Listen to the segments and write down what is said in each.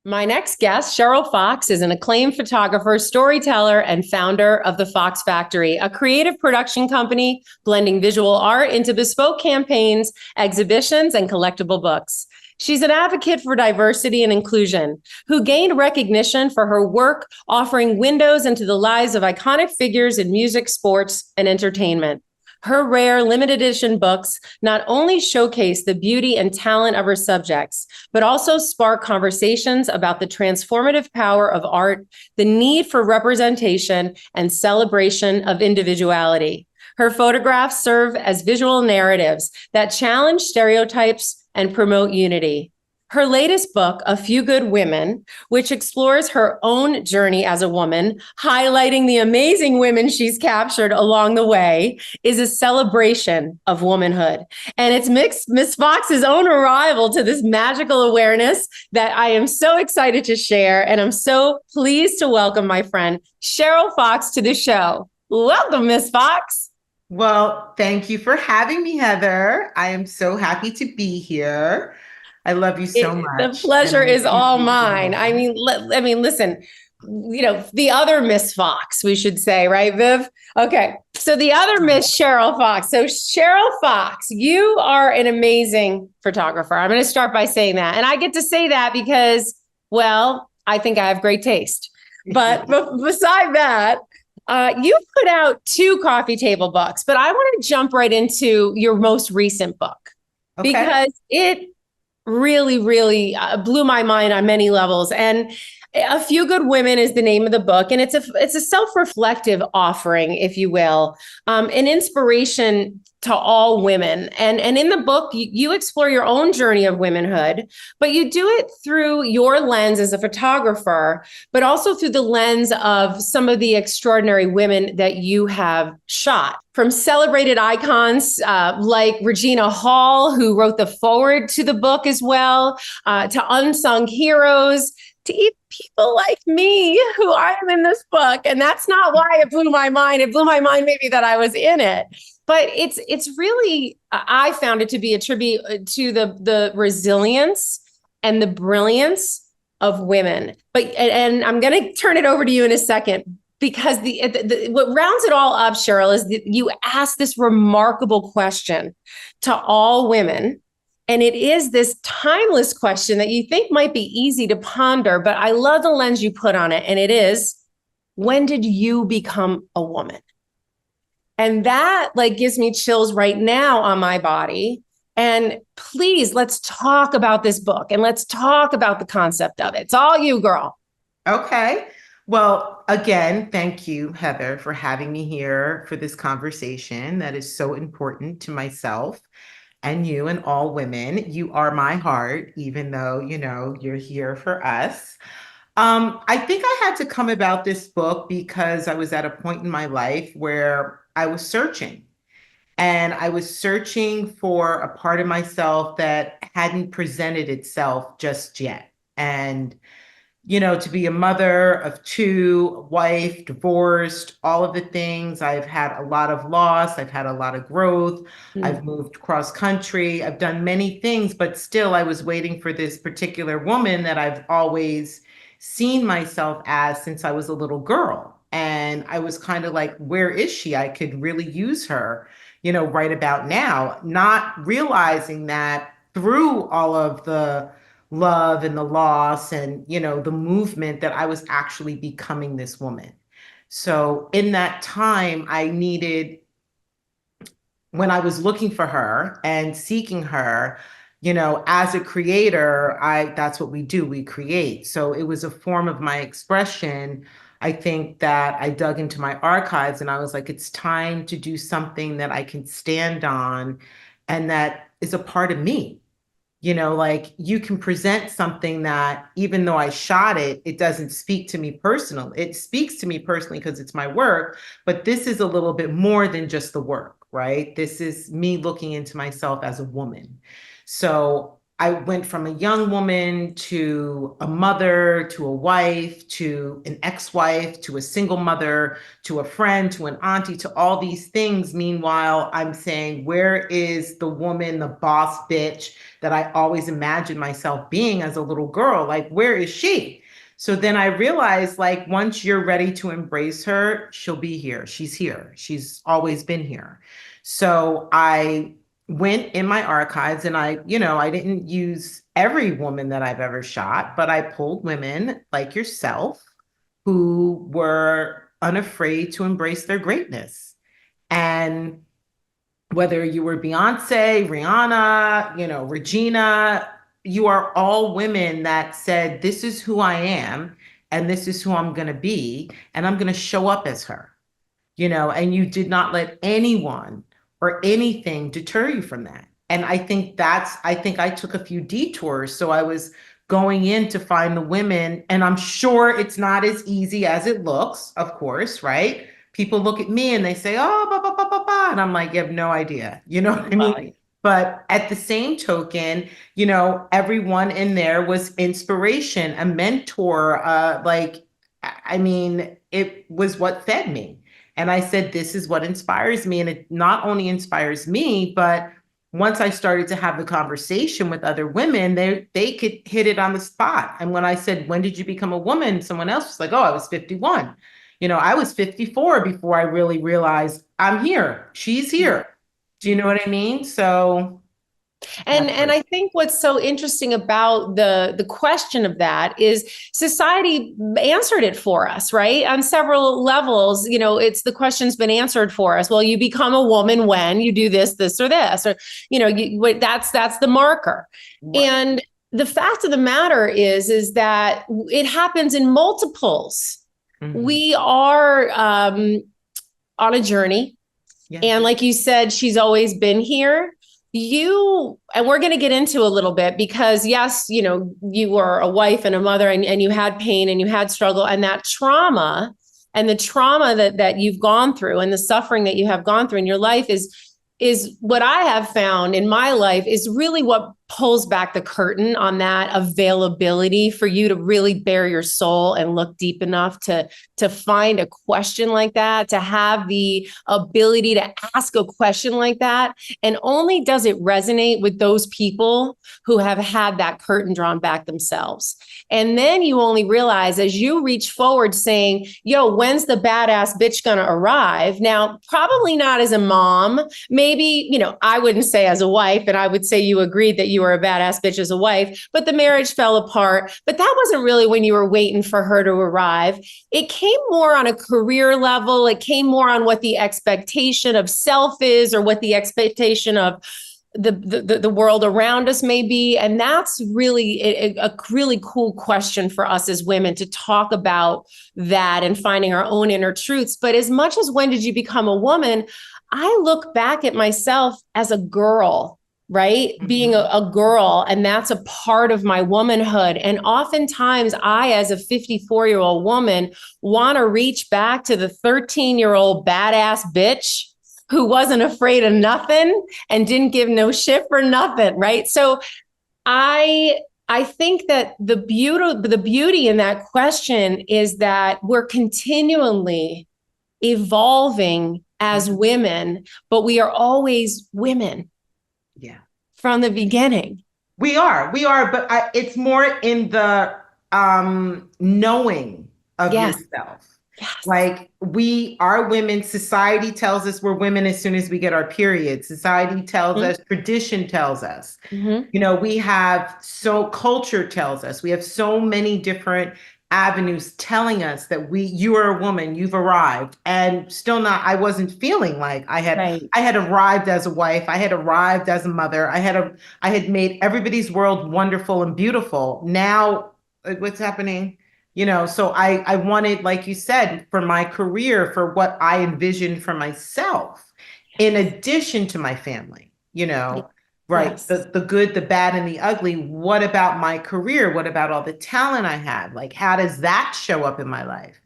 My next guest, Cheryl Fox, is an acclaimed photographer, storyteller, and founder of The Fox Factory, a creative production company blending visual art into bespoke campaigns, exhibitions, and collectible books. She's an advocate for diversity and inclusion, who gained recognition for her work offering windows into the lives of iconic figures in music, sports, and entertainment. Her rare limited edition books not only showcase the beauty and talent of her subjects, but also spark conversations about the transformative power of art, the need for representation, and celebration of individuality. Her photographs serve as visual narratives that challenge stereotypes and promote unity. Her latest book, A Few Good WMN, which explores her own journey as a woman, highlighting the amazing women she's captured along the way, is a celebration of womanhood. And it's Miss Fox's own arrival to this magical awareness that I am so excited to share. And I'm so pleased to welcome my friend Cheryl Fox to the show. Welcome, Miss Fox. Well, thank you for having me, Heather. I am so happy to be here. I love you so The much. And pleasure I is all appreciate the mine. role. Listen, the other Miss Fox, we should say, right, Viv? Okay. So the other Miss Cheryl Fox. So Cheryl Fox, you are an amazing photographer. I'm going to start by saying that. And I get to say that because, well, I think I have great taste. But beside that, you put out two coffee table books, but I want to jump right into your most recent book Okay. because it really blew my mind on many levels. And A Few Good WMN is the name of the book, and it's a self-reflective offering, if you will, an inspiration to all women. And in the book, you explore your own journey of womanhood, but you do it through your lens as a photographer, but also through the lens of some of the extraordinary women that you have shot. From celebrated icons like Regina Hall, who wrote the foreword to the book as well, to unsung heroes, to even people like me who I am in this book. And that's not why it blew my mind. It blew my mind maybe that I was in it. But it's really, I found it to be a tribute to the resilience and the brilliance of women. And I'm going to turn it over to you in a second, because what rounds it all up, Cheryl, is that you ask this remarkable question to all women. And it is this timeless question that you think might be easy to ponder, but I love the lens you put on it. And it is, when did you become a woman? And that gives me chills right now on my body. And please, let's talk about this book and let's talk about the concept of it. It's all you, girl. Okay. Well, again, thank you, Heather, for having me here for this conversation that is so important to myself and you and all women. You are my heart, even though, you're here for us. I think I had to come about this book because I was at a point in my life where I was searching. And I was searching for a part of myself that hadn't presented itself just yet. And to be a mother of two, wife, divorced, all of the things. I've had a lot of loss. I've had a lot of growth. Mm. I've moved cross country. I've done many things, but still I was waiting for this particular woman that I've always seen myself as since I was a little girl. And I was kind of like, where is she? I could really use her, right about now, not realizing that through all of the love and the loss and the movement that I was actually becoming this woman. So in that time I needed, when I was looking for her and seeking her, as a creator, that's what we do, we create. So it was a form of my expression. I think that I dug into my archives and I was like, it's time to do something that I can stand on and that is a part of me. Like you can present something that even though I shot it, it doesn't speak to me personally. It speaks to me personally because it's my work, but this is a little bit more than just the work, right? This is me looking into myself as a woman. So I went from a young woman to a mother, to a wife, to an ex-wife, to a single mother, to a friend, to an auntie, to all these things. Meanwhile, I'm saying, where is the woman, the boss bitch that I always imagined myself being as a little girl? Like, where is she? So then I realized, like, once you're ready to embrace her, she'll be here. She's here. She's always been here. So I went in my archives and I didn't use every woman that I've ever shot, but I pulled women like yourself who were unafraid to embrace their greatness. And whether you were Beyonce, Rihanna, Regina, you are all women that said, this is who I am, and this is who I'm going to be, and I'm going to show up as her, and you did not let anyone or anything deter you from that. And I think I took a few detours. So I was going in to find the women, and I'm sure it's not as easy as it looks, of course, right? People look at me and they say, oh, ba, ba, ba, ba, ba. And I'm like, you have no idea. You know what I mean? Wow. But at the same token, everyone in there was inspiration, a mentor. I mean, it was what fed me. And I said, this is what inspires me. And it not only inspires me, but once I started to have the conversation with other women, they could hit it on the spot. And when I said, when did you become a woman? Someone else was like, oh, I was 51. I was 54 before I really realized I'm here. She's here. Do you know what I mean? So And I think what's so interesting about the question of that is society answered it for us, right? On several levels, it's the question's been answered for us. Well, you become a woman when you do this, this, or this, or that's the marker. right. And the fact of the matter is that it happens in multiples. Mhm. We are on a journey. Yeah. And like you said, she's always been here. And we're going to get into a little bit because yes, you were a wife and a mother and you had pain and you had struggle and that trauma and the trauma that you've gone through and the suffering that you have gone through in your life is what I have found in my life is really what pulls back the curtain on that availability for you to really bare your soul and look deep enough to find a question like that, to have the ability to ask a question like that. And only does it resonate with those people who have had that curtain drawn back themselves. And then you only realize as you reach forward saying, yo, when's the badass bitch gonna arrive? Now, probably not as a mom, maybe, I wouldn't say as a wife, and I would say you agreed that you were a badass bitch as a wife, but the marriage fell apart. But that wasn't really when you were waiting for her to arrive. It came more on a career level. It came more on what the expectation of self is or what the expectation of the world around us may be. And that's really a really cool question for us as women to talk about that and finding our own inner truths. But as much as when did you become a woman, I look back at myself as a girl, right? Mm-hmm. Being a girl, and that's a part of my womanhood. And oftentimes I, as a 54-year-old woman, want to reach back to the 13-year-old badass bitch who wasn't afraid of nothing and didn't give no shit for nothing, right? So I think that the beauty in that question is that we're continually evolving as women, but we are always women. Yeah. From the beginning. We are, but it's more in the knowing of yourself. Yes. Like we are women. Society tells us we're women as soon as we get our period. Society tells us, tradition tells us, we have culture tells us, we have so many different avenues telling us that you are a woman, you've arrived, and still not, I wasn't feeling like I had arrived as a wife, I had arrived as a mother, I had made everybody's world wonderful and beautiful. Now, what's happening? So I wanted, like you said, for my career, for what I envisioned for myself, in addition to my family, right? Yes. The good, the bad, and the ugly. What about my career? What about all the talent I had? Like, how does that show up in my life?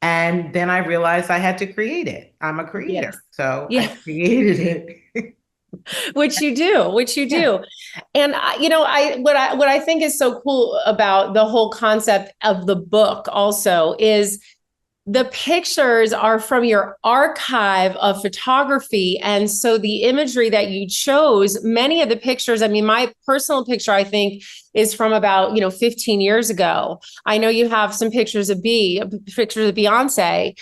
And then I realized I had to create it. I'm a creator. Yes. So I created it. Which you do, which you do. And what I think is so cool about the whole concept of the book also is the pictures are from your archive of photography. And so the imagery that you chose, many of the pictures, I mean, my personal picture, I think, is from about, 15 years ago. I know you have some pictures of Beyonce,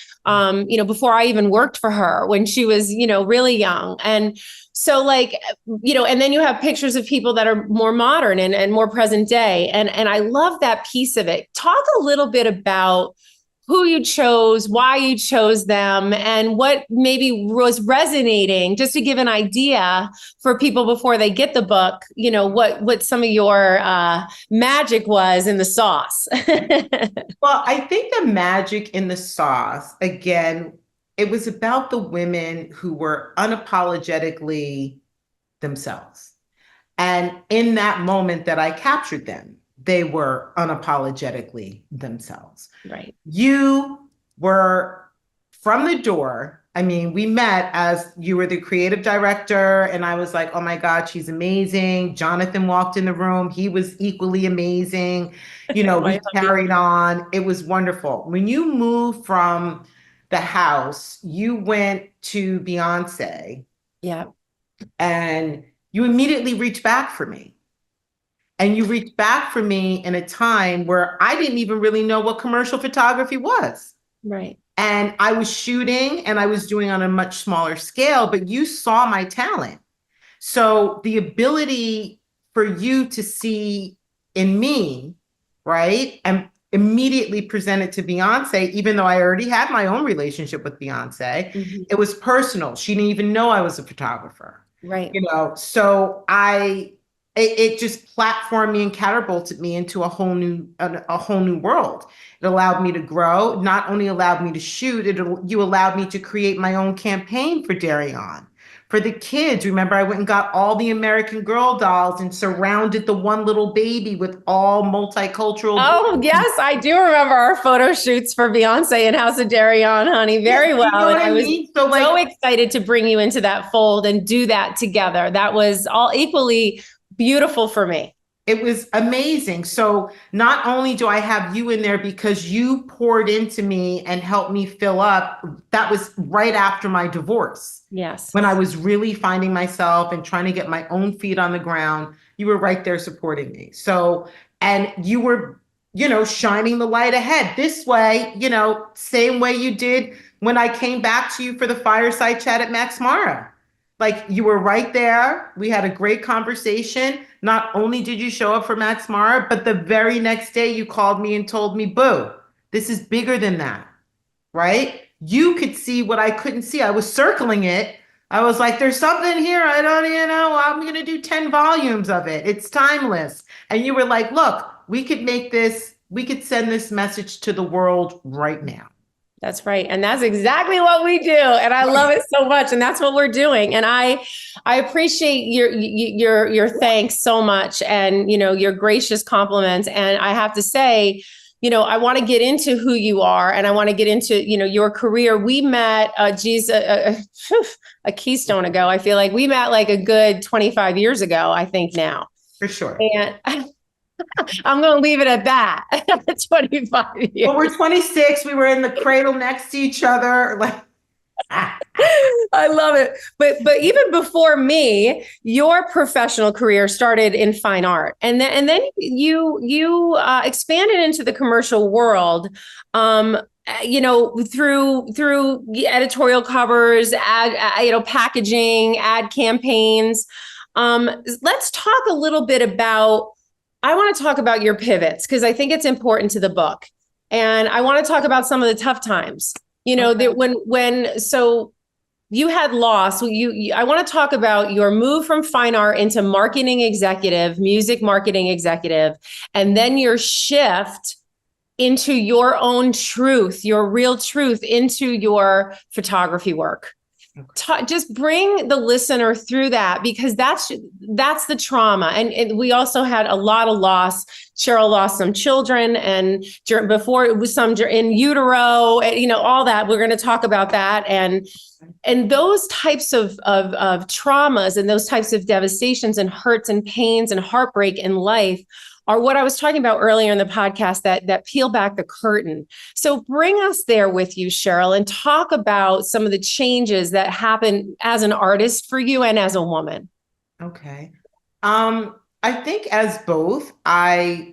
before I even worked for her when she was, really young. And so and then you have pictures of people that are more modern and more present day. And I love that piece of it. Talk a little bit about who you chose, why you chose them, and what maybe was resonating, just to give an idea for people before they get the book, what some of your magic was in the sauce. Well, I think the magic in the sauce, again, it was about the women who were unapologetically themselves. And in that moment that I captured them, they were unapologetically themselves. Right. You were from the door. I mean, we met as you were the creative director, and I was like, oh my God, she's amazing. Jonathan walked in the room. He was equally amazing. We carried on. It was wonderful. When you moved from the house, you went to Beyonce. Yeah. And you immediately reached back for me. And you reached back for me in a time where I didn't even really know what commercial photography was. Right. And I was shooting and I was doing on a much smaller scale, but you saw my talent. So the ability for you to see in me, right, and immediately present it to Beyonce, even though I already had my own relationship with Beyonce, it was personal. She didn't even know I was a photographer. Right. So it just platformed me and catapulted me into a whole new world. It allowed me to grow, not only allowed me to shoot, you allowed me to create my own campaign for Dairy On. For the kids, remember, I went and got all the American Girl dolls and surrounded the one little baby with all multicultural. Oh, yes, I do remember our photo shoots for Beyonce and House of Dairy On, honey, very well. You know what and I was so excited to bring you into that fold and do that together. That was all equally beautiful for me. It was amazing. So not only do I have you in there because you poured into me and helped me fill up, that was right after my divorce. Yes. When I was really finding myself and trying to get my own feet on the ground, you were right there supporting me. So, and you were, shining the light ahead this way, same way you did when I came back to you for the fireside chat at Max Mara. Like, you were right there. We had a great conversation. Not only did you show up for Max Mara, but the very next day you called me and told me, boo, this is bigger than that, right? You could see what I couldn't see. I was circling it. I was like, there's something here. I don't even know. I'm going to do 10 volumes of it. It's timeless. And you were like, look, we could send this message to the world right now. That's right. And that's exactly what we do. And I love it so much. And that's what we're doing. And I appreciate your thanks so much. And, your gracious compliments. And I have to say, I want to get into who you are and I want to get into, your career. We met, a keystone ago. I feel like we met like a good 25 years ago, I think now. For sure. And I'm going to leave it at that. 25 years. Well, we're 26. We were in the cradle next to each other. I love it. But even before me, your professional career started in fine art. And then you expanded into the commercial world, through editorial covers, packaging, ad campaigns. Let's talk a little bit about, I want to talk about your pivots because I think it's important to the book. And I want to talk about some of the tough times, that so you had loss. I want to talk about your move from fine art into marketing executive, music marketing executive, and then your shift into your own truth, your real truth into your photography work. Just bring the listener through that, because that's the trauma. And we also had a lot of loss. Cheryl lost some children, and before it was some in utero, all that. We're going to talk about that. And those types of traumas and those types of devastations and hurts and pains and heartbreak in life are what I was talking about earlier in the podcast, that peel back the curtain. So bring us there with you, Cheryl, and talk about some of the changes that happen as an artist for you and as a woman. Okay. I think as both, I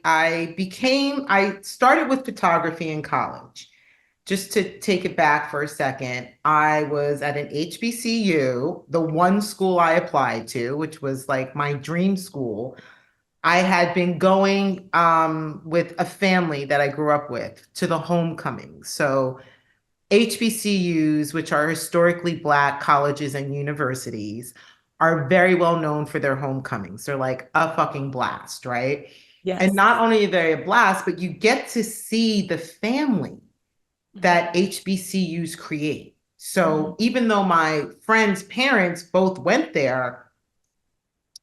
started with photography in college. Just to take it back for a second, I was at an HBCU, the one school I applied to, which was like my dream school. I had been going with a family that I grew up with to the homecomings. So HBCUs, which are historically Black colleges and universities, are very well known for their homecomings. They're like a fucking blast, right? Yes. And not only are they a blast, but you get to see the family that HBCUs create. So even though my friends' parents both went there,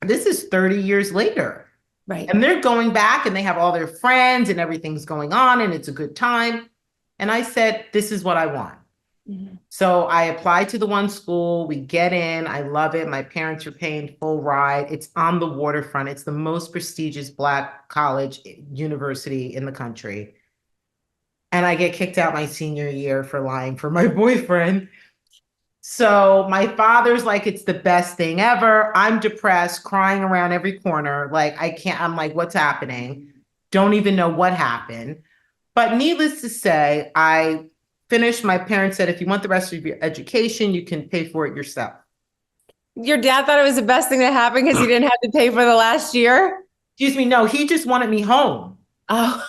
this is 30 years later. Right. And they're going back and they have all their friends and everything's going on and it's a good time. And I said, this is what I want. Mm-hmm. So I applied to the one school. We get in. I love it. My parents are paying full ride. It's on the waterfront. It's the most prestigious Black college university in the country. And I get kicked out my senior year for lying for my boyfriend. So my father's like, it's the best thing ever. I'm depressed, crying around every corner. Like, I'm like, what's happening? Don't even know what happened. But needless to say, I finished. My parents said, if you want the rest of your education, you can pay for it yourself. Your dad thought it was the best thing that happened because he didn't have to pay for the last year? Excuse me. No, he just wanted me home. Oh,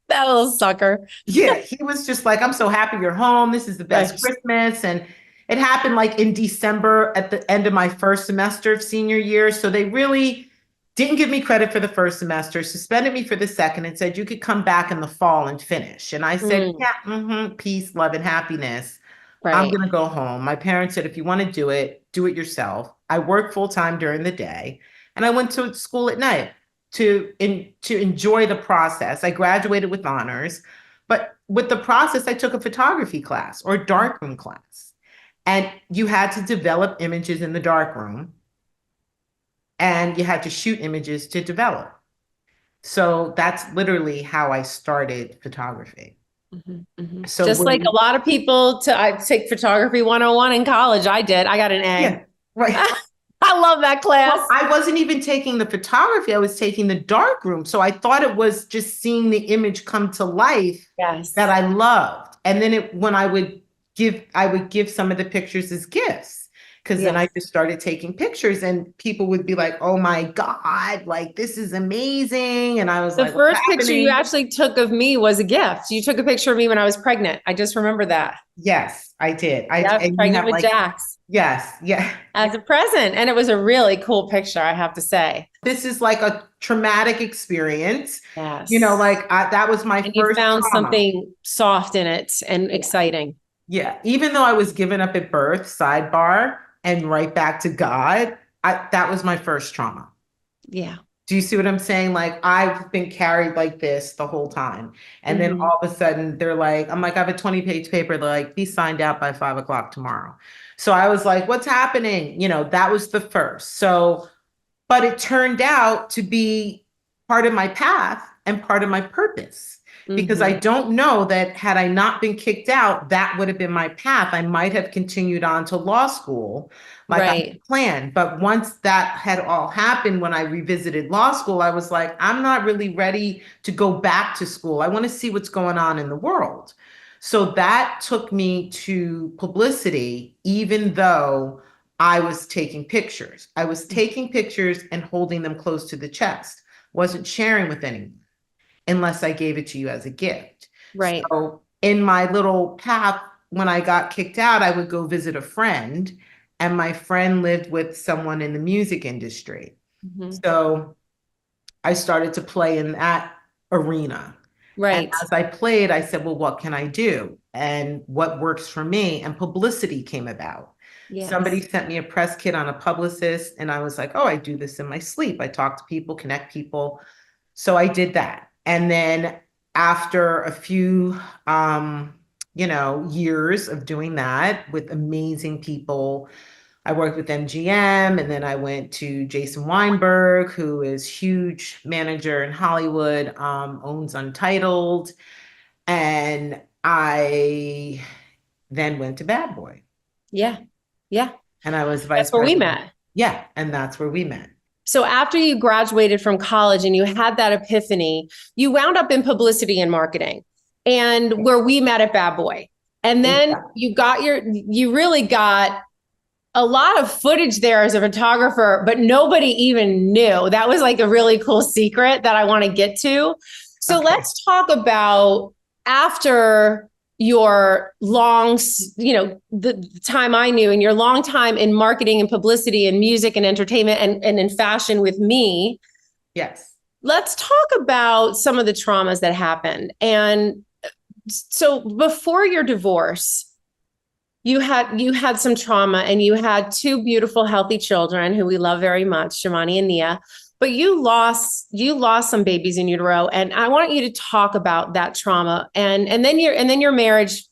that little sucker. Yeah, he was just like, I'm so happy you're home. This is the best Christmas. And it happened like in December at the end of my first semester of senior year. So they really didn't give me credit for the first semester, suspended me for the second, and said you could come back in the fall and finish. And I said, yeah, peace, love, and happiness. Right. I'm going to go home. My parents said, if you want to do it yourself. I work full time during the day. And I went to school at night to enjoy the process. I graduated with honors. But with the process, I took a photography class or darkroom class. And you had to develop images in the darkroom. And you had to shoot images to develop. So that's literally how I started photography. Mm-hmm, mm-hmm. So just like a lot of people, I take photography 101 in college. I did. I got an A. Yeah, right. I love that class. Well, I wasn't even taking the photography. I was taking the darkroom. So I thought it was just seeing the image come to life that I loved. And then when I would give some of the pictures as gifts. Because then I just started taking pictures and people would be like, oh my God, like this is amazing. And I was like, the first picture you actually took of me was a gift. You took a picture of me when I was pregnant. I just remember that. Yes, I did. Pregnant with Jax. Yes, yeah. As a present. And it was a really cool picture, I have to say. This is like a traumatic experience. Yes. That was my first. You found something soft in it and exciting. Yeah. Even though I was given up at birth, sidebar, and right back to God, that was my first trauma. Yeah. Do you see what I'm saying? Like, I've been carried like this the whole time. And then all of a sudden they're like, I'm like, I have a 20-page paper. They're like, be signed out by 5:00 tomorrow. So I was like, what's happening? That was the first. So, but it turned out to be part of my path and part of my purpose. Because I don't know that had I not been kicked out, that would have been my path. I might have continued on to law school like I had planned. But once that had all happened, when I revisited law school, I was like, I'm not really ready to go back to school. I want to see what's going on in the world. So that took me to publicity, even though I was taking pictures. I was taking pictures and holding them close to the chest, wasn't sharing with anyone. Unless I gave it to you as a gift. Right. So in my little path, when I got kicked out, I would go visit a friend, and my friend lived with someone in the music industry. Mm-hmm. So I started to play in that arena. Right. And as I played, I said, well, what can I do? And what works for me? And publicity came about. Somebody Yes. sent me a press kit on a publicist, and I was like, oh, I do this in my sleep. I talk to people, connect people. So I did that. And then after a few, years of doing that with amazing people, I worked with MGM, and then I went to Jason Weinberg, who is huge manager in Hollywood, owns Untitled. And I then went to Bad Boy, Yeah. Yeah. and I was That's vice where we president. met. Yeah, and that's where we met. So after you graduated from college and you had that epiphany, you wound up in publicity and marketing and where we met at Bad Boy. And then you really got a lot of footage there as a photographer, but nobody even knew. That was like a really cool secret that I want to get to. So Okay. let's talk about after your long, the time I knew and your long time in marketing and publicity and music and entertainment and in fashion with me. Yes. Let's talk about some of the traumas that happened. And so before your divorce, you had some trauma and you had two beautiful, healthy children who we love very much, Shimani and Nia. But you lost some babies in utero, and I want you to talk about that trauma. And then your marriage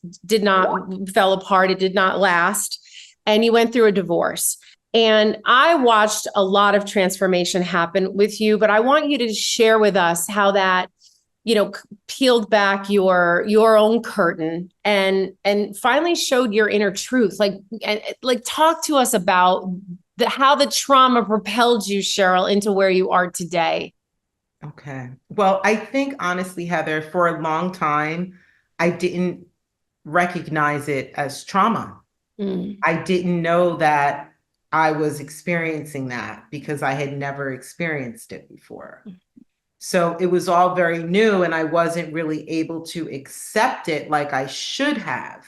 fell apart. It did not last, and you went through a divorce. And I watched a lot of transformation happen with you, but I want you to share with us how that peeled back your own curtain and finally showed your inner truth. Like talk to us about how the trauma propelled you, Cheryl, into where you are today. Okay. Well, I think honestly, Heather, for a long time, I didn't recognize it as trauma. Mm. I didn't know that I was experiencing that because I had never experienced it before. So it was all very new, and I wasn't really able to accept it like I should have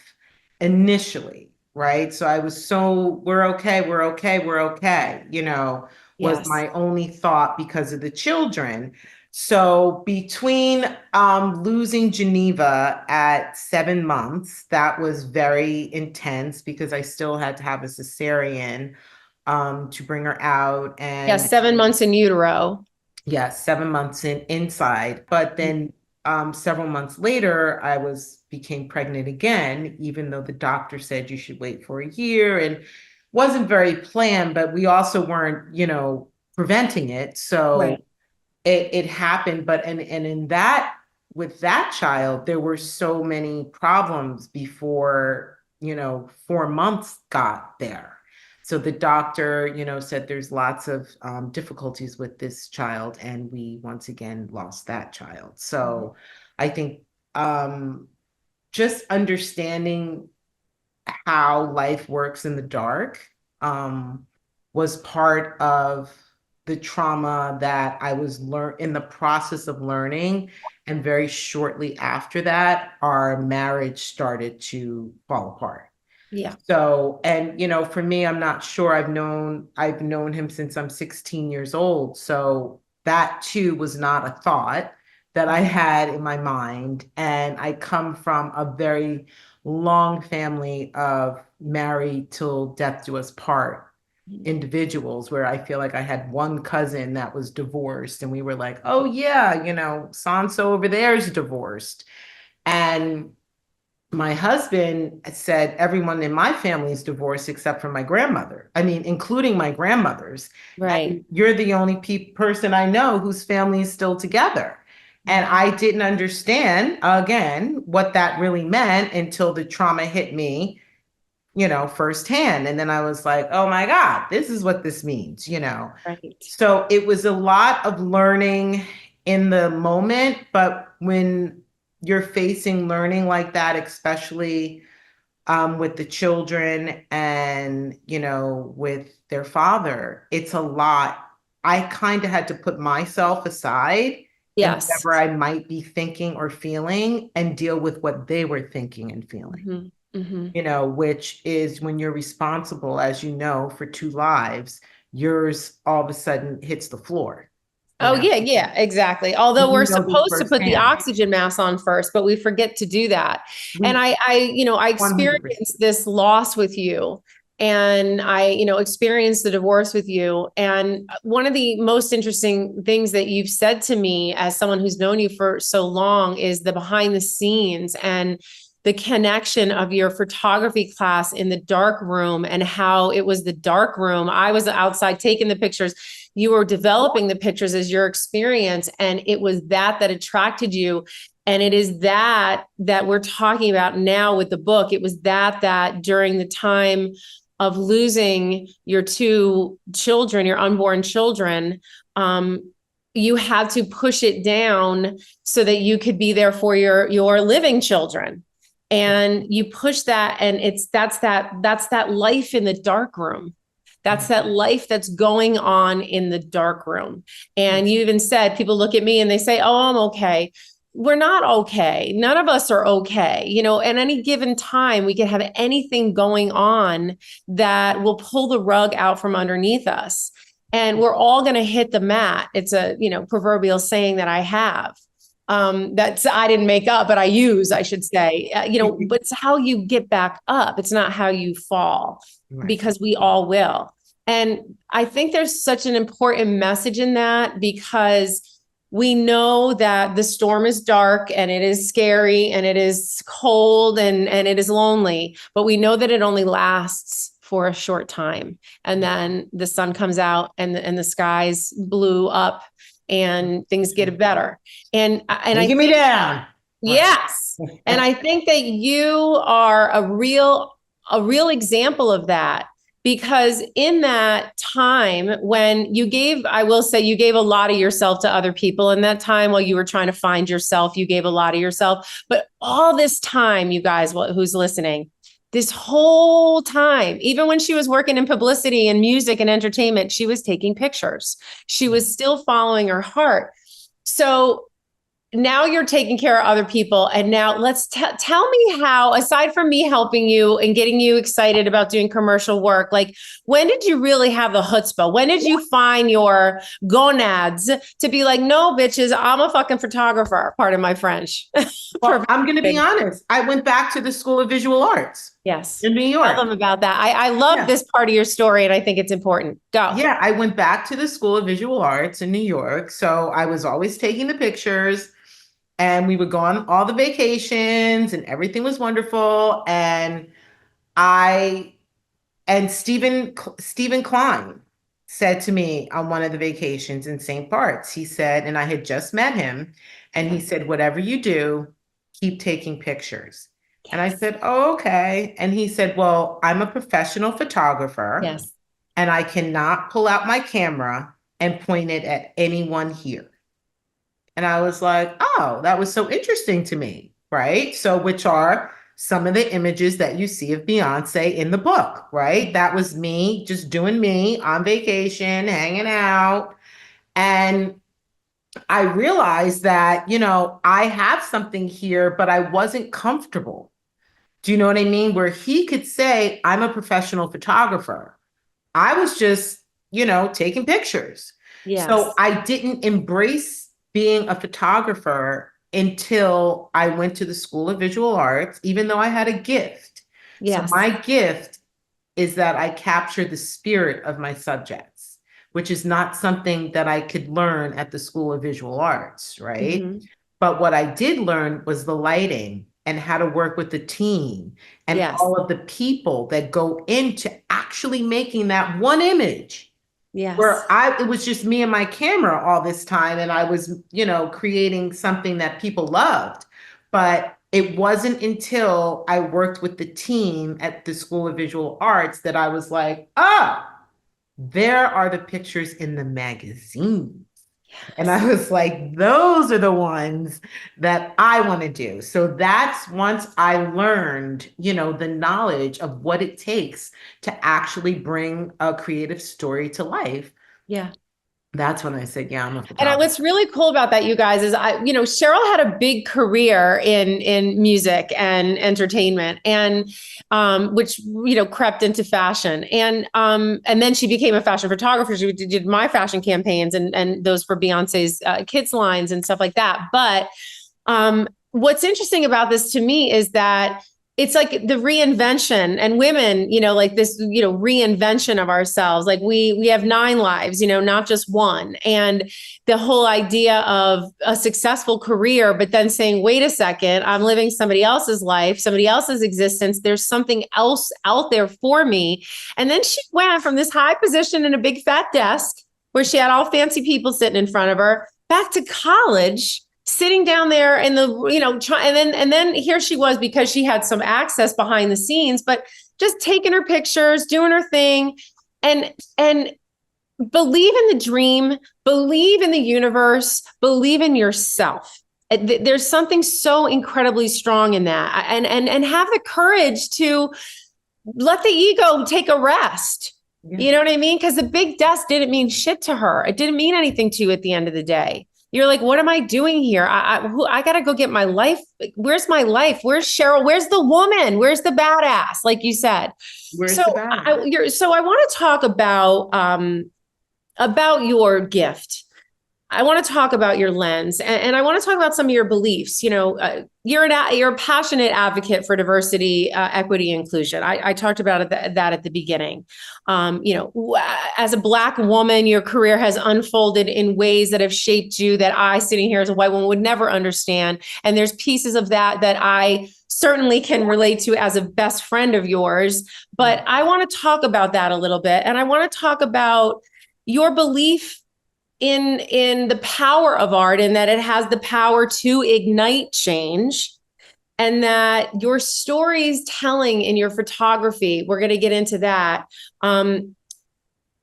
initially, right? So I was we're okay, we're okay, we're okay, was Yes. my only thought because of the children. So between losing Geneva at 7 months, that was very intense because I still had to have a cesarean to bring her out. Yeah, And 7 months in utero. yeah, 7 months inside. But then several months later, became pregnant again, even though the doctor said you should wait for a year, and wasn't very planned, but we also weren't, preventing it. So Right. it happened. But and in that with that child, there were so many problems before, 4 months got there. So the doctor, said there's lots of difficulties with this child, and we once again lost that child. So I think just understanding how life works in the dark was part of the trauma that I was in the process of learning. And very shortly after that, our marriage started to fall apart. Yeah. So, and for me, I'm not sure. I've known him since I'm 16 years old. So that too was not a thought that I had in my mind. And I come from a very long family of married till death do us part individuals, where I feel like I had one cousin that was divorced, and we were like, oh yeah, so-and-so over there is divorced. And my husband said everyone in my family is divorced except for my grandmother. I mean, including my grandmother's. Right. And you're the only person I know whose family is still together. And I didn't understand, again, what that really meant until the trauma hit me, firsthand. And then I was like, oh my God, this is what this means, Right. So it was a lot of learning in the moment, but when you're facing learning like that, especially with the children and, with their father, it's a lot. I kind of had to put myself aside and Yes. whatever I might be thinking or feeling and deal with what they were thinking and feeling. Which is when you're responsible, as you know, for two lives, yours all of a sudden hits the floor. Oh, yeah, exactly. Although we're supposed to put the oxygen mask on first, but we forget to do that. And I experienced this loss with you. and I, experienced the divorce with you. And one of the most interesting things that you've said to me as someone who's known you for so long is the behind the scenes and the connection of your photography class in the dark room, and how it was the dark room. I was outside taking the pictures. You were developing the pictures as your experience. And it was that attracted you. And it is that we're talking about now with the book. It was that during the time of losing your two children, your unborn children, you had to push it down so that you could be there for your living children. And you push that, and that's that life in the dark room. That's that life that's going on in the dark room. And you even said, people look at me and they say, oh, I'm okay. We're not okay. None of us are okay. At any given time, we can have anything going on that will pull the rug out from underneath us. And we're all going to hit the mat. It's a, proverbial saying that I have. That's, I didn't make up, but I use, I should say, but it's how you get back up. It's not how you fall, because we all will. And I think there's such an important message in that, because we know that the storm is dark and it is scary and it is cold and it is lonely, but we know that it only lasts for a short time. And then the sun comes out and the skies blue up and things get better. And I give me down. Yes. And I think that you are a real example of that, because in that time when I will say you gave a lot of yourself to other people. In that time while you were trying to find yourself, you gave a lot of yourself. But all this time, you guys, who's listening, this whole time, even when she was working in publicity and music and entertainment, she was taking pictures. She was still following her heart. So now you're taking care of other people. And now let's tell me how, aside from me helping you and getting you excited about doing commercial work, like, when did you really have the chutzpah? When did you find your gonads to be like, no, bitches, I'm a fucking photographer, pardon my French. Well, I'm going to be honest. I went back to the School of Visual Arts. Yes. In New York. Tell them about that. I love this part of your story, and I think it's important. Go. Yeah, I went back to the School of Visual Arts in New York. So I was always taking the pictures, and we would go on all the vacations, and everything was wonderful. And Stephen Klein said to me on one of the vacations in St. Bart's, he said, and I had just met him, and he said, whatever you do, keep taking pictures. Yes. And I said, oh, okay. And he said, well, I'm a professional photographer. Yes. And I cannot pull out my camera and point it at anyone here. And I was like, oh, that was so interesting to me, right? So, which are some of the images that you see of Beyonce in the book, right? That was me just doing me on vacation, hanging out. And I realized that, I have something here, but I wasn't comfortable. Do you know what I mean? Where he could say, I'm a professional photographer. I was just, taking pictures. Yes. So I didn't embrace being a photographer until I went to the School of Visual Arts, even though I had a gift. Yes. So my gift is that I capture the spirit of my subjects, which is not something that I could learn at the School of Visual Arts, right? Mm-hmm. But what I did learn was the lighting and how to work with the team and all of the people that go into actually making that one image. Yes. Where it was just me and my camera all this time, and I was, creating something that people loved. But it wasn't until I worked with the team at the School of Visual Arts that I was like, there are the pictures in the magazine. Yes. And I was like, those are the ones that I want to do. So that's once I learned, the knowledge of what it takes to actually bring a creative story to life. Yeah. That's when I said, yeah, I'm a photographer. And what's really cool about that, you guys, is Cheryl had a big career in music and entertainment, and which crept into fashion, and then she became a fashion photographer. She did my fashion campaigns and those for Beyonce's kids lines and stuff like that. But what's interesting about this to me is that it's like the reinvention, and women, like this, reinvention of ourselves. Like we have 9 lives, not just one. And the whole idea of a successful career, but then saying, wait a second, I'm living somebody else's life, somebody else's existence. There's something else out there for me. And then she went from this high position in a big fat desk where she had all fancy people sitting in front of her, back to college, sitting down there in the, and then here she was, because she had some access behind the scenes, but just taking her pictures, doing her thing, and believe in the dream, believe in the universe, believe in yourself. There's something so incredibly strong in that, and have the courage to let the ego take a rest. Yeah. You know what I mean? Because the big desk didn't mean shit to her. It didn't mean anything to you at the end of the day. You're like, what am I doing here? I got to go get my life. Where's my life? Where's Cheryl? Where's the woman? Where's the badass? Like you said. Where's the badass? So I want to talk about your gift. I want to talk about your lens, and I want to talk about some of your beliefs. You're a passionate advocate for diversity, equity, inclusion. I talked about that at the beginning. As a Black woman, your career has unfolded in ways that have shaped you that I, sitting here as a white woman, would never understand. And there's pieces of that I certainly can relate to as a best friend of yours. But I want to talk about that a little bit, and I want to talk about your belief in the power of art, and that it has the power to ignite change, and that your stories telling in your photography, we're going to get into that,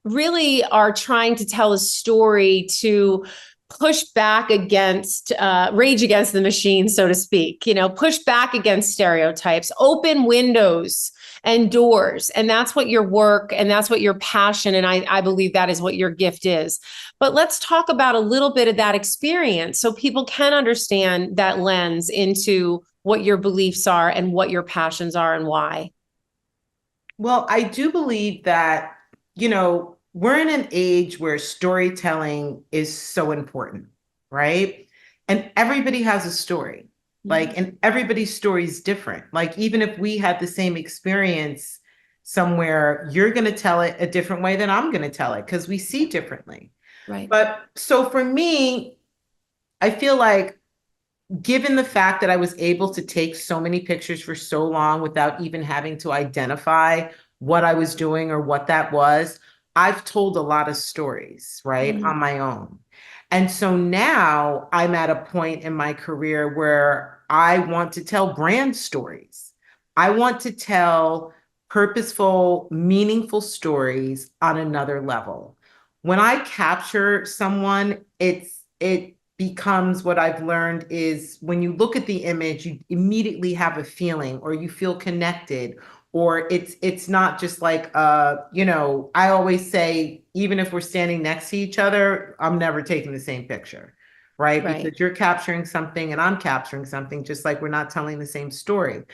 really are trying to tell a story to push back against, rage against the machine, so to speak, push back against stereotypes, open windows and doors. And that's what your work, and that's what your passion, and I believe that is what your gift is. But let's talk about a little bit of that experience so people can understand that lens into what your beliefs are and what your passions are and why. Well, I do believe that, we're in an age where storytelling is so important, right? And everybody has a story. And everybody's story is different. Like, even if we had the same experience somewhere, you're going to tell it a different way than I'm going to tell it, because we see differently. Right. But so for me, I feel like, given the fact that I was able to take so many pictures for so long without even having to identify what I was doing or what that was, I've told a lot of stories, right, on my own. And so now I'm at a point in my career where I want to tell brand stories. I want to tell purposeful, meaningful stories on another level. When I capture someone, it becomes, what I've learned is, when you look at the image, you immediately have a feeling, or you feel connected, or it's not just like, I always say, even if we're standing next to each other, I'm never taking the same picture, right? Because you're capturing something and I'm capturing something, just like we're not telling the same story.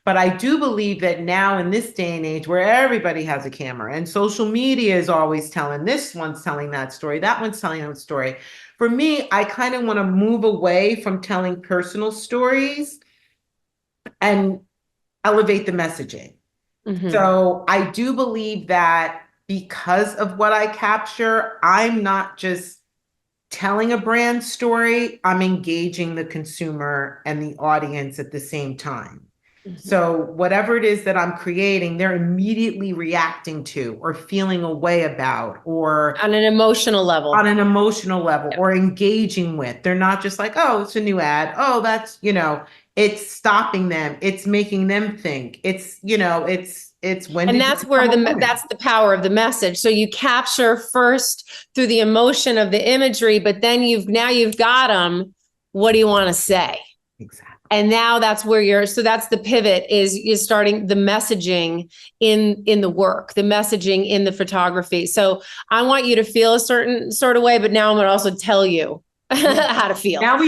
But I do believe that now, in this day and age where everybody has a camera and social media is always telling, this one's telling that story, that one's telling that story. For me, I kind of want to move away from telling personal stories and elevate the messaging. Mm-hmm. So I do believe that, because of what I capture, I'm not just telling a brand story, I'm engaging the consumer and the audience at the same time. Mm-hmm. So whatever it is that I'm creating, they're immediately reacting to, or feeling a way about, or on an emotional level, yep, or engaging with. They're not just like, oh, it's a new ad. Oh, that's, it's stopping them. It's making them think. It's when. And that's where that's the power of the message. So you capture first through the emotion of the imagery, but then you've got them. What do you want to say? Exactly. And now that's where so that's the pivot, is starting the messaging in the work, the messaging in the photography. So I want you to feel a certain sort of way, but now I'm going to also tell you how to feel. Now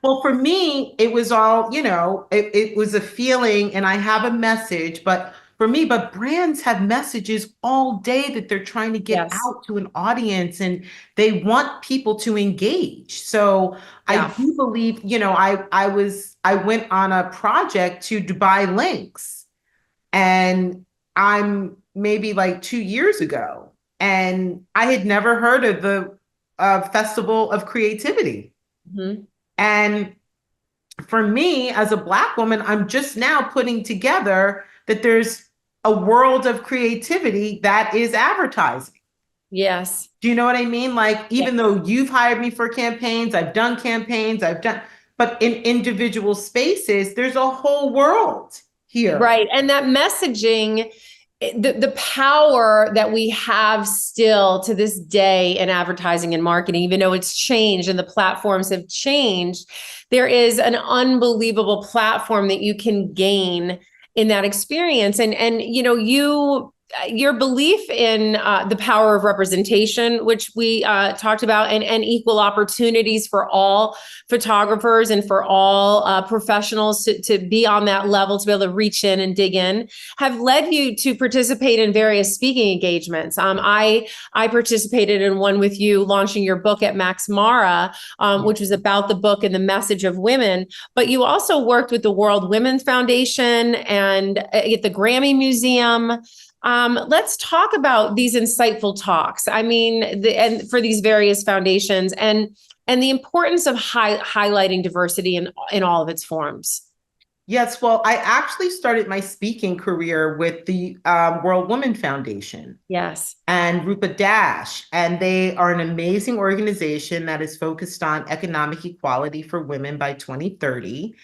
well, for me, it was all, it was a feeling, and I have a message, but for me, but brands have messages all day that they're trying to get Yes. out to an audience, and they want people to engage. So I Yeah. do believe, I went on a project to Dubai Links, and I'm maybe like 2 years ago, and I had never heard of the Festival of Creativity. Mhm. And for me, as a Black woman, I'm just now putting together that there's a world of creativity that is advertising. Yes. Do you know what I mean? Like, Yeah. even though you've hired me for campaigns, I've done campaigns, but in individual spaces, there's a whole world here. Right. And that messaging, the power that we have still to this day in advertising and marketing, even though it's changed and the platforms have changed, there is an unbelievable platform that you can gain in that experience. And your belief in the power of representation, which we talked about, and equal opportunities for all photographers and for all professionals to be on that level, to be able to reach in and dig in, have led you to participate in various speaking engagements. I participated in one with you launching your book at Max Mara, which was about the book and the message of women. But you also worked with the World Women's Foundation and at the Grammy Museum. Let's talk about these insightful talks. I mean, and for these various foundations, and the importance of highlighting diversity in all of its forms. Yes, well, I actually started my speaking career with the World Women Foundation Yes. and Rupa Dash, and they are an amazing organization that is focused on economic equality for women by 2030.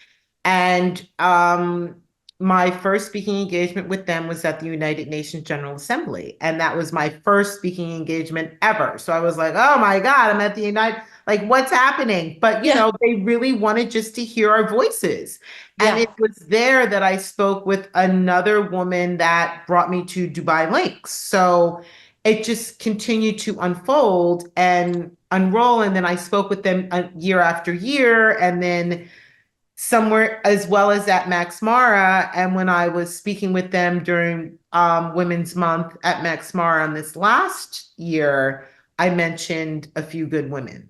And my first speaking engagement with them was at the United Nations General Assembly. And that was my first speaking engagement ever. So I was like, oh my God, I'm at the United, like, what's happening? But, they really wanted just to hear our voices. And it was there that I spoke with another woman that brought me to Dubai Links. So it just continued to unfold and unroll. And then I spoke with them year after year. And then somewhere, as well as at Max Mara. And when I was speaking with them during Women's Month at Max Mara on this last year, I mentioned A Few Good Women.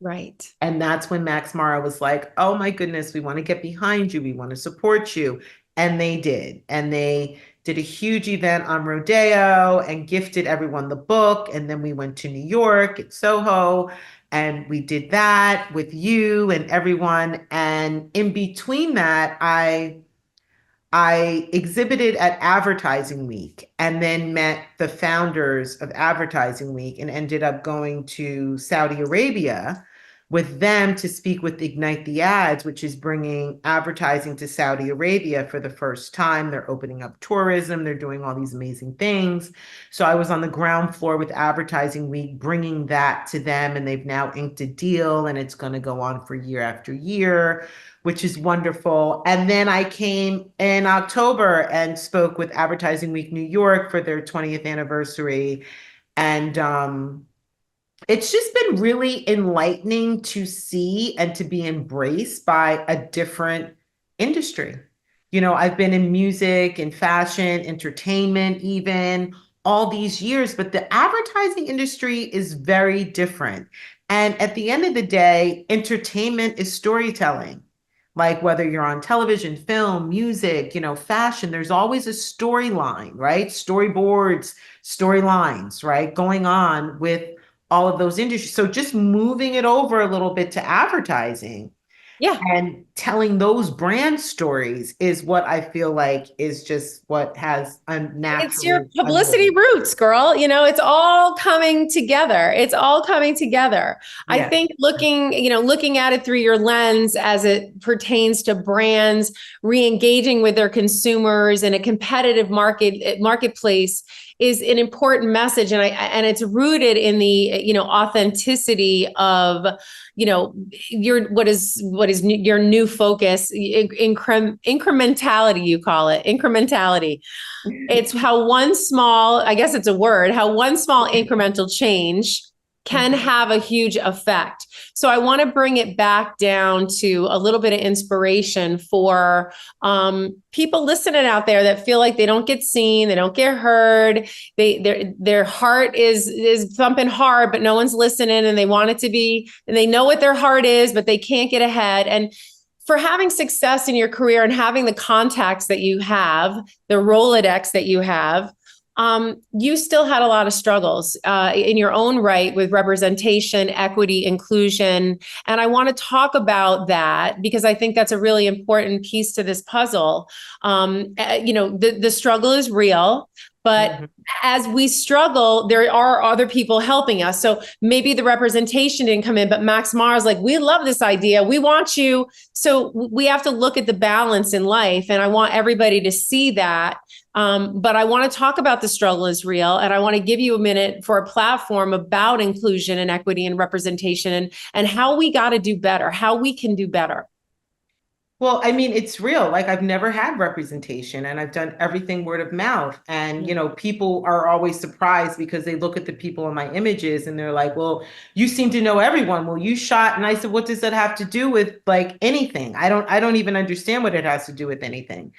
Right. And that's when Max Mara was like, oh my goodness, we want to get behind you. We want to support you. And they did. And they did a huge event on Rodeo and gifted everyone the book. And then we went to New York at Soho, and we did that with you and everyone. And in between that, I exhibited at Advertising Week and then met the founders of Advertising Week and ended up going to Saudi Arabia with them to speak with Ignite the Ads, which is bringing advertising to Saudi Arabia for the first time. They're opening up tourism. They're doing all these amazing things. So I was on the ground floor with Advertising Week, bringing that to them, and they've now inked a deal, and it's going to go on for year after year, which is wonderful. And then I came in October and spoke with Advertising Week New York for their 20th anniversary. And it's just been really enlightening to see and to be embraced by a different industry. I've been in music and fashion, entertainment, even all these years, but the advertising industry is very different. And at the end of the day, entertainment is storytelling. Like, whether you're on television, film, music, fashion, there's always a storyline, right? Storyboards, storylines, right? Going on with all of those industries. So just moving it over a little bit to advertising and telling those brand stories is what I feel like is just what has unnaturally. It's your publicity roots, girl. It's all coming together. It's all coming together. I think looking at it through your lens as it pertains to brands re-engaging with their consumers in a competitive marketplace is an important message. And it's rooted in the, authenticity of, what is your new focus, incrementality, you call it, incrementality. It's how one small, I guess it's a word, how one small incremental change can have a huge effect. So I want to bring it back down to a little bit of inspiration for people listening out there that feel like they don't get seen, they don't get heard, their heart is thumping hard, but no one's listening, and they want it to be, and they know what their heart is, but they can't get ahead. And for having success in your career and having the contacts that you have, the Rolodex that you have, you still had a lot of struggles in your own right with representation, equity, inclusion. And I want to talk about that because I think that's a really important piece to this puzzle. The struggle is real, but as we struggle, there are other people helping us. So maybe the representation didn't come in, but Max Mara's like, we love this idea. We want you. So we have to look at the balance in life. And I want everybody to see that. But I want to talk about the struggle is real. And I want to give you a minute for a platform about inclusion and equity and representation and how we got to do better, how we can do better. Well, I mean, it's real. Like I've never had representation and I've done everything word of mouth. And, people are always surprised because they look at the people in my images and they're like, well, you seem to know everyone. Well, you shot. And I said, what does that have to do with like anything? I don't even understand what it has to do with anything.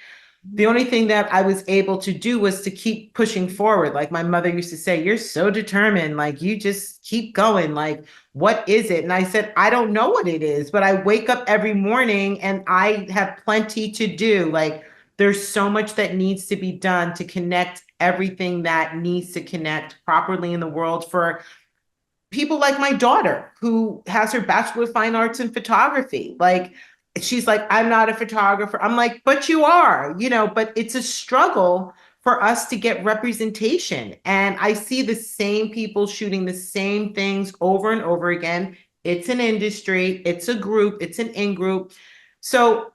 The only thing that I was able to do was to keep pushing forward. Like my mother used to say, you're so determined, like you just keep going. Like, what is it? And I said, I don't know what it is, but I wake up every morning and I have plenty to do. Like there's so much that needs to be done to connect everything that needs to connect properly in the world for people like my daughter who has her Bachelor of Fine Arts in photography. Like, she's like, I'm not a photographer. I'm like, but you are, but it's a struggle for us to get representation. And I see the same people shooting the same things over and over again. It's an industry, it's a group, it's an in-group. So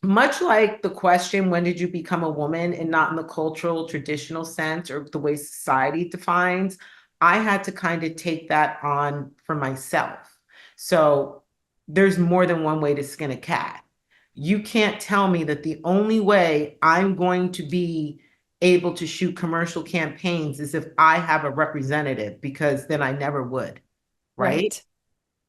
much like the question, when did you become a woman, and not in the cultural traditional sense or the way society defines, I had to kind of take that on for myself. So there's more than one way to skin a cat. You can't tell me that the only way I'm going to be able to shoot commercial campaigns is if I have a representative, because then I never would, right?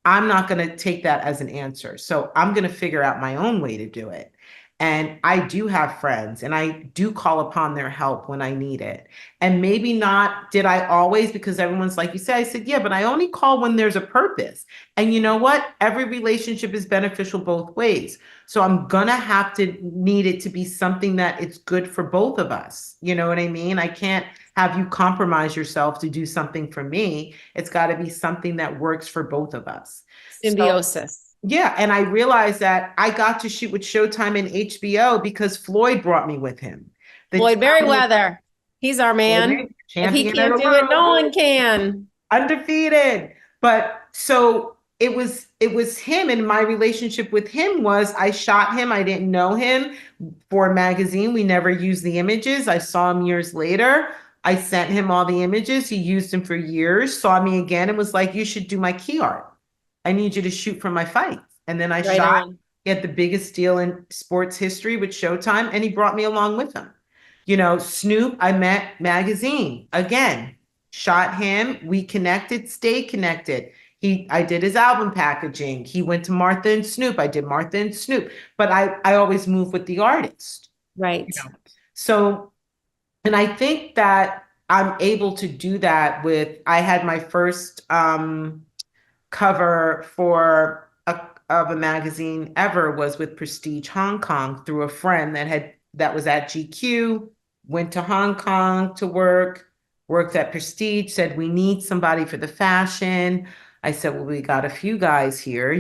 I'm not going to take that as an answer. So I'm going to figure out my own way to do it. And I do have friends and I do call upon their help when I need it. And maybe not, did I always, because everyone's like you said, I said, yeah, but I only call when there's a purpose. And you know what? Every relationship is beneficial both ways. So I'm going to have to need it to be something that it's good for both of us. You know what I mean? I can't have you compromise yourself to do something for me. It's got to be something that works for both of us. Symbiosis. Yeah. And I realized that I got to shoot with Showtime and HBO because Floyd brought me with him. Floyd Merriweather. He's our man. If he can't do it, no one can. Undefeated. But so it was him, and my relationship with him was I shot him. I didn't know him for a magazine. We never used the images. I saw him years later. I sent him all the images. He used them for years, saw me again and was like, you should do my key art. I need you to shoot for my fights. And then I shot at the biggest deal in sports history with Showtime, and he brought me along with him. Snoop, I met magazine. Again, shot him. We connected, stayed connected. I did his album packaging. He went to Martha and Snoop. I did Martha and Snoop. But I always move with the artist. Right. So, and I think that I'm able to do that I had my first cover of a magazine ever was with Prestige Hong Kong through a friend that was at GQ, went to Hong Kong to worked at Prestige, said, we need somebody for the fashion. I said, well, we got a few guys here,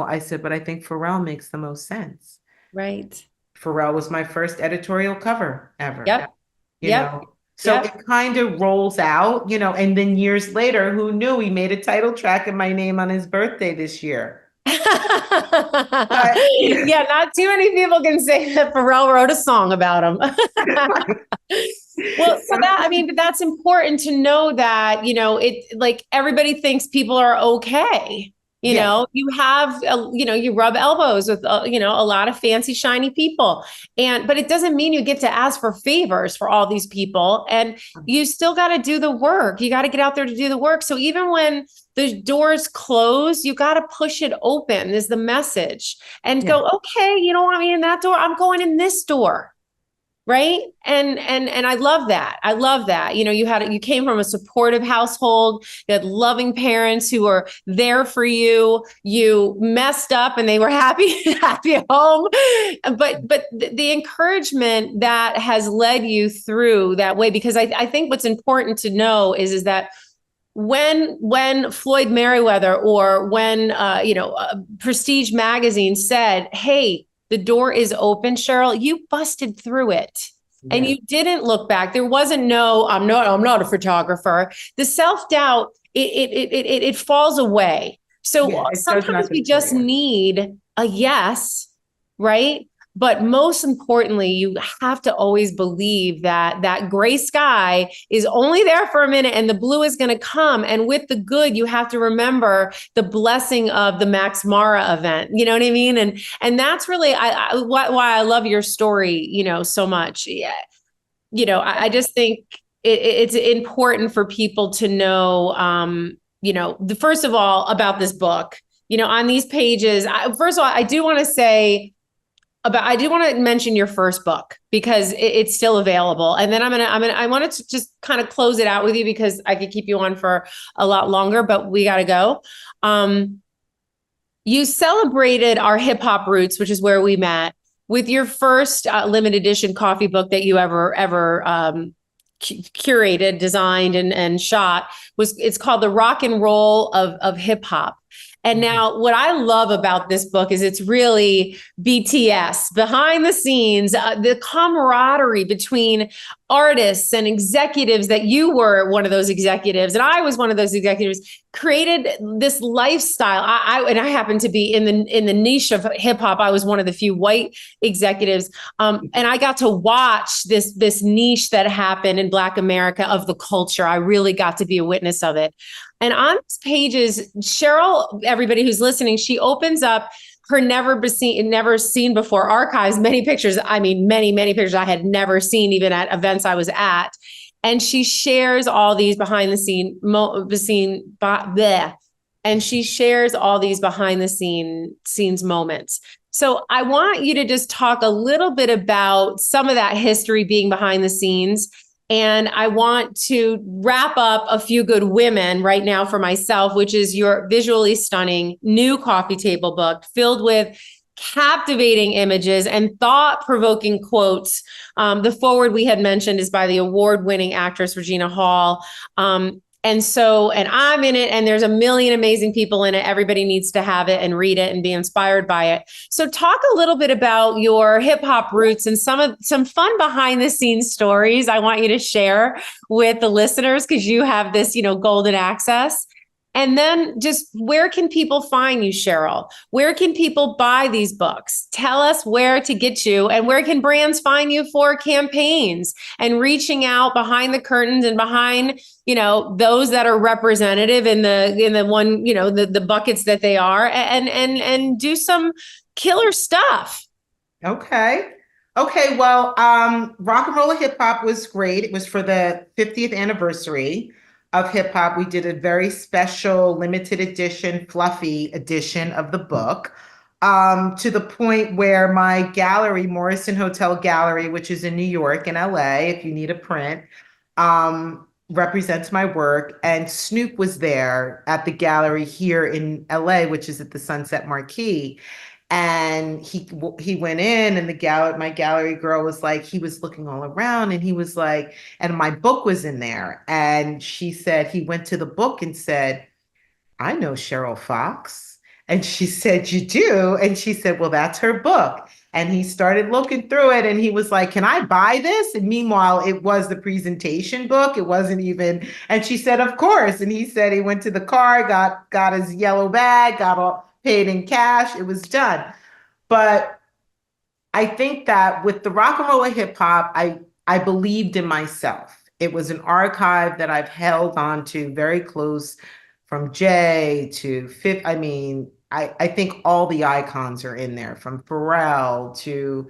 I said, but I think Pharrell makes the most sense. Right. Pharrell was my first editorial cover ever. Yep. So it kind of rolls out, and then years later, who knew, he made a title track in my name on his birthday this year. Yeah, not too many people can say that Pharrell wrote a song about him. Well, so but that's important to know that, it like everybody thinks people are okay. Yes. You have, you rub elbows with, a lot of fancy, shiny people. But it doesn't mean you get to ask for favors for all these people. And you still got to do the work. You got to get out there to do the work. So even when the doors close, you got to push it open is the message and Yeah. go, okay, you don't want me in that door. I'm going in this door. Right. And I love that. I love that. You came from a supportive household. You had loving parents who were there for you. You messed up and they were happy, happy at home. But the encouragement that has led you through that way, because I think what's important to know is that when Floyd Merriweather or when Prestige magazine said, "Hey, the door is open, Cheryl," you busted through it. And Yeah. you didn't look back. There wasn't no, I'm not a photographer. The self-doubt, it falls away. Yeah. So It does sometimes we nothing for just you. need a yes, right? But most importantly, you have to always believe that that gray sky is only there for a minute and the blue is going to come. And with the good, you have to remember the blessing of the Max Mara event. You know what I mean? And that's really why I love your story, so much. Yeah. I just think it's important for people to know, first of all, about this book. On these pages, first of all, I do want to mention your first book because it's still available. And then I wanted to just kind of close it out with you because I could keep you on for a lot longer, but we got to go. You celebrated our hip hop roots, which is where we met, with your first limited edition coffee book that you ever curated, designed, and shot. It's called The Rock and Roll of Hip Hop. And now what I love about this book is it's really BTS, behind the scenes, the camaraderie between artists and executives, that you were one of those executives and I was one of those executives, created this lifestyle. I happen to be in the niche of hip hop. I was one of the few white executives. And I got to watch this niche that happened in Black America of the culture. I really got to be a witness of it. And on these pages, Cheryl, everybody who's listening, she opens up her never seen before archives, many pictures. I mean, many pictures I had never seen, even at events I was at. And she shares all these behind the scenes moments. So I want you to just talk a little bit about some of that history being behind the scenes. And I want to wrap up A Few Good WMN right now for myself, which is your visually stunning new coffee table book filled with captivating images and thought-provoking quotes. The foreword we had mentioned is by the award-winning actress Regina Hall. And I'm in it, and there's a million amazing people in it. Everybody needs to have it and read it and be inspired by it. So talk a little bit about your hip hop roots and some fun behind the scenes stories I want you to share with the listeners, because you have this, golden access. And then just where can people find you, Cheryl? Where can people buy these books? Tell us where to get you, and where can brands find you for campaigns and reaching out behind the curtains and behind, those that are representative in the one, the buckets that they are, and do some killer stuff. Okay. Okay. Well, Rock and Roll Hip Hop was great. It was for the 50th anniversary of hip hop. We did a very special limited edition, fluffy edition of the book, to the point where my gallery, Morrison Hotel Gallery, which is in New York and LA, if you need a print, represents my work. And Snoop was there at the gallery here in LA, which is at the Sunset Marquis. And he went in, and my gallery girl was like, he was looking all around, and he was like, and my book was in there. And she said, he went to the book and said, "I know Cheryl Fox." And she said, "You do?" And she said, "Well, that's her book." And he started looking through it, and he was like, "Can I buy this?" And meanwhile, it was the presentation book. It wasn't even, and she said, "Of course." And he said he went to the car, got his yellow bag, got all paid in cash. It was done. But I think that with the Rock and Roll of Hip Hop, I believed in myself. It was an archive that I've held on to very close from Jay to Fifth. I mean, I think all the icons are in there, from Pharrell to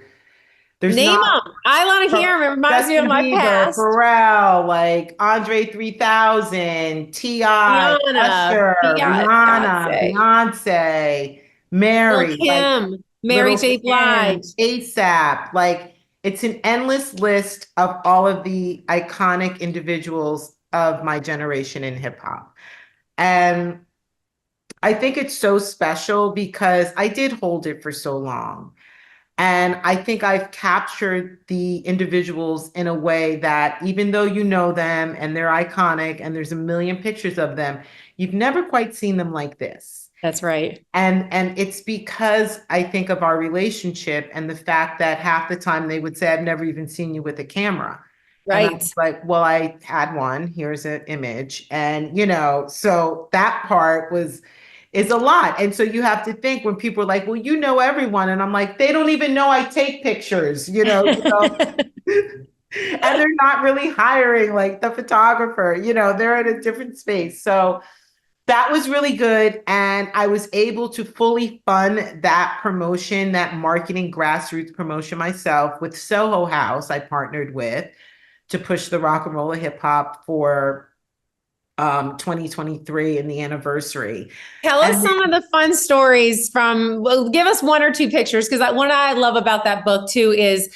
there's Name not them. I want to hear them. It reminds me of Justin my Bieber, past. Pharrell, like Andre 3000, T.I., Rihanna, Usher, Rihanna, Beyonce, Beyonce, Lil Mary, like Kim, Mary Little J. Kim, Blige. ASAP. Like it's an endless list of all of the iconic individuals of my generation in hip hop. And I think it's so special because I did hold it for so long. And I think I've captured the individuals in a way that even though you know them and they're iconic and there's a million pictures of them, you've never quite seen them like this. That's right. And it's because I think of our relationship and the fact that half the time they would say, I've never even seen you with a camera. And I Right. was like, well, I had one. Here's an image. And, you know, so that part is a lot. And so you have to think when people are like, well, you know everyone. And I'm like, they don't even know I take pictures, and they're not really hiring like the photographer, they're in a different space. So that was really good. And I was able to fully fund that promotion, that marketing grassroots promotion myself with Soho House, I partnered with to push the rock and roll hip hop for 2023 and the anniversary. Tell us And some of the fun stories from, well, give us one or two pictures, because what I love about that book too is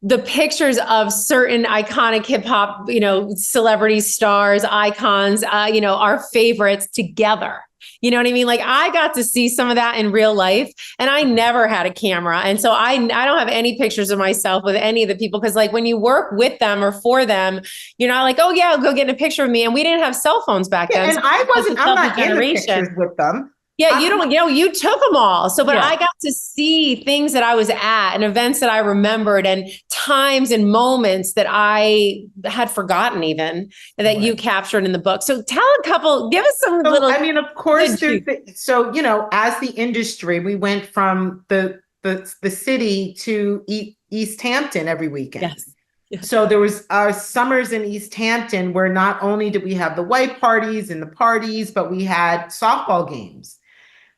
the pictures of certain iconic hip hop, celebrities, stars, icons, our favorites together. You know what I mean? Like I got to see some of that in real life, and I never had a camera. And so I don't have any pictures of myself with any of the people. Cause like when you work with them or for them, you're not like, oh yeah, I'll go get a picture of me. And we didn't have cell phones back then. And I'm not in the pictures with them. Yeah, you took them all. So, but Yeah. I got to see things that I was at and events that I remembered and times and moments that I had forgotten even that you captured in the book. So give us some little. I mean, of course, as the industry, we went from the city to East Hampton every weekend. Yes. Yes. So there was summers in East Hampton where not only did we have the white parties and the parties, but we had softball games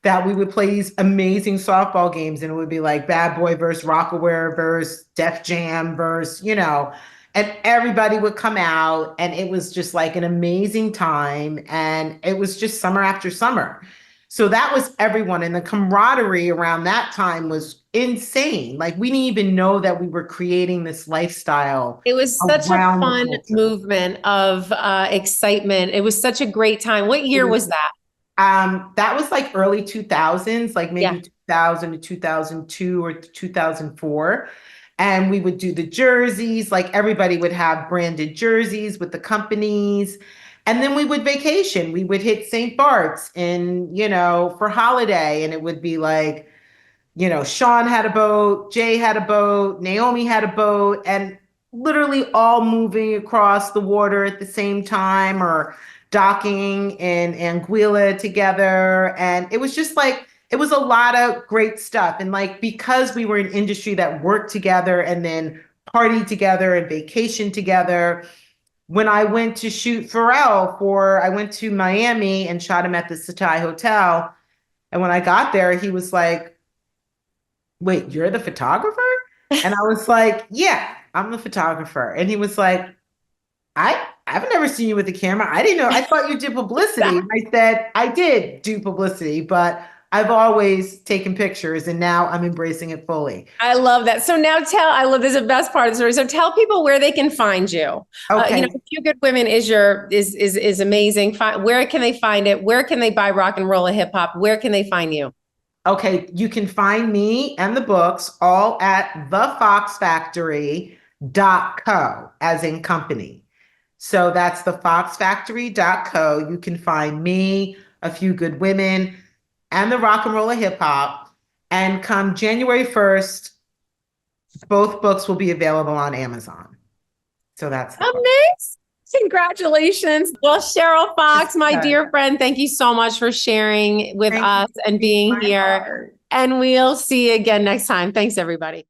that we would play these amazing softball games, and it would be like Bad Boy versus Rockaware versus Def Jam versus, and everybody would come out, and it was just like an amazing time, and it was just summer after summer. So that was everyone, and the camaraderie around that time was insane. Like we didn't even know that we were creating this lifestyle. It was such a fun movement of excitement. It was such a great time. What year was that? That was like early 2000s, like maybe 2000 to 2002 or 2004. And we would do the jerseys, like everybody would have branded jerseys with the companies. And then we would vacation. We would hit St. Bart's for holiday. And it would be like, Sean had a boat, Jay had a boat, Naomi had a boat, and literally all moving across the water at the same time or docking in Anguilla together. And it was just like, it was a lot of great stuff. And like, because we were an industry that worked together and then partied together and vacation together, when I went to shoot Pharrell I went to Miami and shot him at the Satai Hotel. And when I got there, he was like, wait, you're the photographer? And I was like, yeah, I'm the photographer. And he was like, I've never seen you with a camera. I didn't know. I thought you did publicity. I said, I did do publicity, but I've always taken pictures and now I'm embracing it fully. I love that. So now I love this is the best part of the story. So tell people where they can find you. Okay. Few Good Women is amazing. Where can they find it? Where can they buy rock and roll and hip hop? Where can they find you? Okay. You can find me and the books all at thefoxfactory.co, as in company. So that's thefoxfactory.co. You can find me, A Few Good Women, and the rock and roll of hip hop. And come January 1st, both books will be available on Amazon. So that's amazing. Congratulations. Well, Cheryl Fox, my dear friend, thank you so much for sharing with us and being here. And we'll see you again next time. Thanks, everybody.